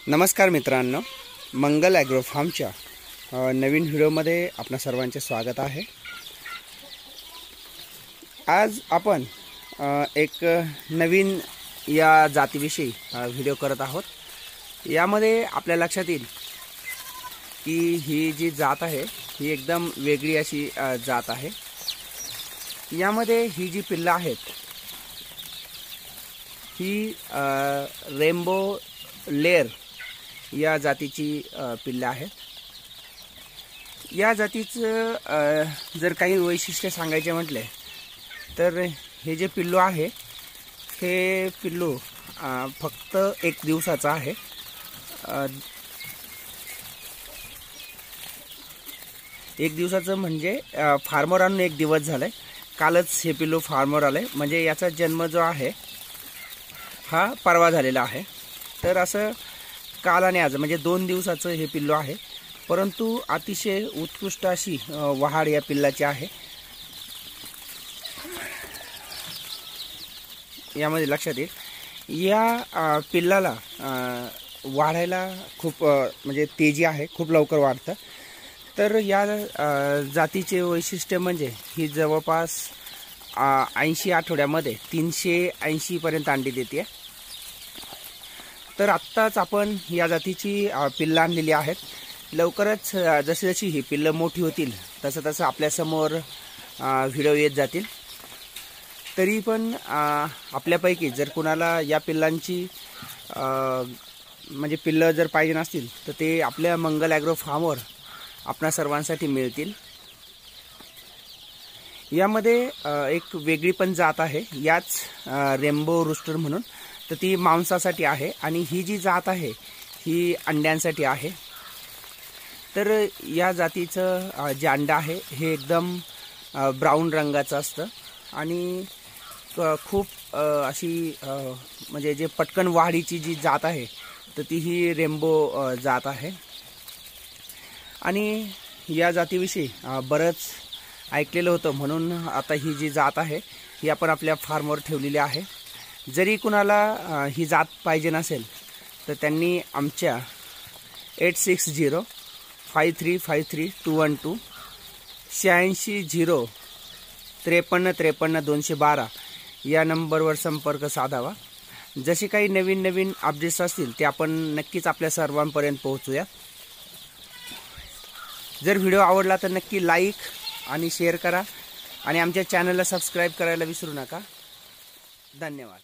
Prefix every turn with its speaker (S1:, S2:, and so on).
S1: नमस्कार मित्रांनो, मंगल ॲग्रो फार्मच्या नवीन व्हिडिओमध्ये आपणा सर्वांचे स्वागत आहे। आज आपण एक नवीन या जातीविषयी व्हिडिओ करत आहोत। यामध्ये आपल्या लक्षात येईल की ही जी जात आहे ही एकदम वेगळी अशी जात आहे। यामध्ये ही जी पिल्लं आहेत ही रेनबो लेयर या जातीची पिल्ले आहेत। या जातीचं जर काही वैशिष्ट्य सांगायचे म्हटले तर हे जे पिल्लू आहे हे पिल्लू फक्त 1 दिवसाचा आहे। एक दिवसाचं म्हणजे फार्मर आणून 1 दिवस झालाय। कालच हे पिल्लू फार्मर आले, म्हणजे याचा जन्म जो आहे हा परवा झालेला आहे। तर असं काल आणि आज म्हणजे 2 दिवसाचं हे पिल्लू आहे, परंतु अतिशय उत्कृष्ट अशी वहाड या पिल्लाची आहे। यामध्ये लक्षात येईल या पिल्लाला वाढायला खूप म्हणजे तेजी आहे, खूप लवकर वाढतं। तर या जातीचे वैशिष्ट्य म्हणजे ही जवळपास 80 आठवड्यामध्ये 380 पर्यंत अंडी देते। तर आत्ताच आपण या जातीची पिल्लं आणलेली आहेत। लवकरच जशी जशी ही पिल्लं मोठी होतील तसं तसं आपल्यासमोर व्हिडिओ येत जातील। तरी पण आपल्यापैकी जर कुणाला या पिल्लांची म्हणजे पिल्लं जर पाहिजे नसतील तर ते आपल्या मंगल ॲग्रो फार्मवर आपणा सर्वांसाठी मिळतील। यामध्ये एक वेगळी पण जात आहे, याच रेनबो रूस्टर म्हणून, तर ती मांसासाठी आहे आणि ही जी जात आहे ही अंड्यांसाठी आहे। तर या जातीचं जे अंडा आहे हे एकदम ब्राऊन रंगाचं असतं आणि खूप अशी म्हणजे जे पटकन वाढीची जी जात आहे तर ती ही रेनबो जात आहे। आणि या जातीविषयी बरंच ऐकलेलं होतं, म्हणून आता ही जी जात आहे ही आपण आपल्या फार्मवर ठेवलेली आहे। जरी कुणाला ही जात पाहिजे नसेल तर त्यांनी आमच्या 8605353212 8605353212 या नंबरवर संपर्क साधावा। जसे काही नवीन अपडेट्स असतील ते आपण नक्कीच आपल्या सर्वांपर्यंत पोहोचूया। जर व्हिडिओ आवडला तर नक्की लाईक आणि शेअर करा आणि आमच्या चॅनलला सबस्क्राईब करायला विसरू नका। धन्यवाद।